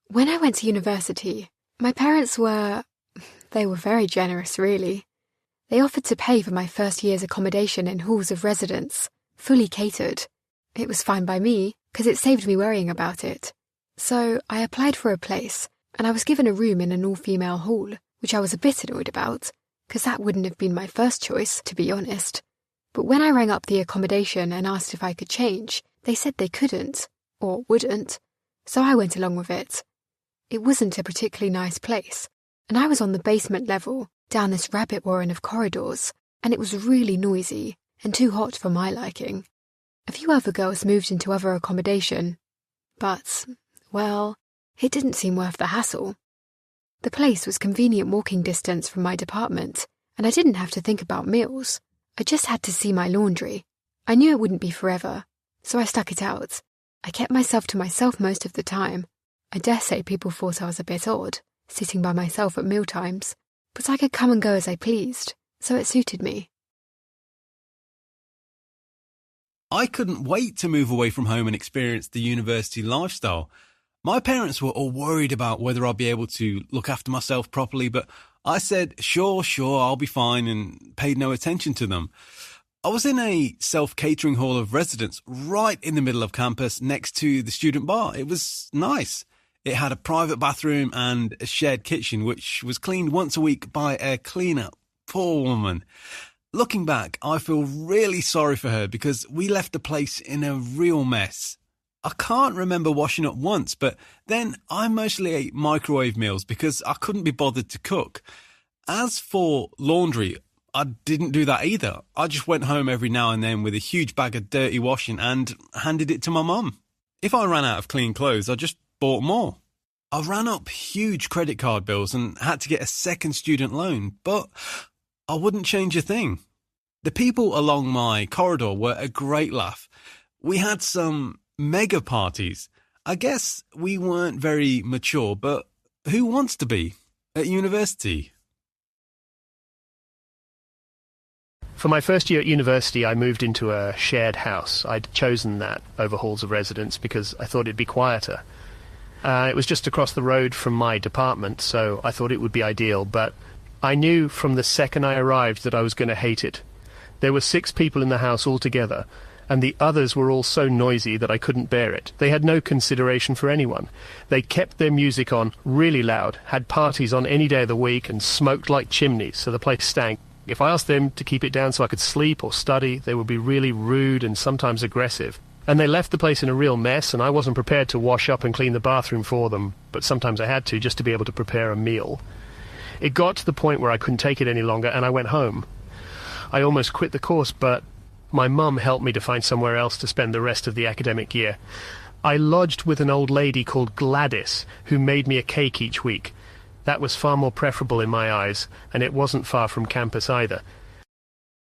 When I went to university, my parents they were very generous, really. They offered to pay for my first year's accommodation in halls of residence, fully catered. It was fine by me, because it saved me worrying about it. So I applied for a place, and I was given a room in an all-female hall, which I was a bit annoyed about, because that wouldn't have been my first choice, to be honest. But when I rang up the accommodation and asked if I could change, they said they couldn't, or wouldn't, so I went along with it. It wasn't a particularly nice place, and I was on the basement level, down this rabbit warren of corridors, and it was really noisy, and too hot for my liking. A few other girls moved into other accommodation, but, well, it didn't seem worth the hassle. The place was convenient walking distance from my department, and I didn't have to think about meals. I just had to see my laundry. I knew it wouldn't be forever, so I stuck it out. I kept myself to myself most of the time. I dare say people thought I was a bit odd, sitting by myself at mealtimes, but I could come and go as I pleased, so it suited me. I couldn't wait to move away from home and experience the university lifestyle. My parents were all worried about whether I'd be able to look after myself properly, but I said, sure, I'll be fine, and paid no attention to them. I was in a self-catering hall of residence right in the middle of campus next to the student bar. It was nice. It had a private bathroom and a shared kitchen, which was cleaned once a week by a cleaner. Poor woman. Looking back, I feel really sorry for her because we left the place in a real mess. I can't remember washing up once, but then I mostly ate microwave meals because I couldn't be bothered to cook. As for laundry, I didn't do that either. I just went home every now and then with a huge bag of dirty washing and handed it to my mum. If I ran out of clean clothes, I just bought more. I ran up huge credit card bills and had to get a second student loan, but I wouldn't change a thing. The people along my corridor were a great laugh. We had some mega parties. I guess we weren't very mature, but who wants to be at university? For my first year at university, I moved into a shared house. I'd chosen that over halls of residence because I thought it'd be quieter. It was just across the road from my department, so I thought it would be ideal, but I knew from the second I arrived that I was going to hate it. There were 6 people in the house altogether, and the others were all so noisy that I couldn't bear it. They had no consideration for anyone. They kept their music on really loud, had parties on any day of the week, and smoked like chimneys, so the place stank. If I asked them to keep it down so I could sleep or study, they would be really rude and sometimes aggressive. And they left the place in a real mess, and I wasn't prepared to wash up and clean the bathroom for them, but sometimes I had to just to be able to prepare a meal. It got to the point where I couldn't take it any longer, and I went home. I almost quit the course, but my mum helped me to find somewhere else to spend the rest of the academic year. I lodged with an old lady called Gladys, who made me a cake each week. That was far more preferable in my eyes, and it wasn't far from campus either.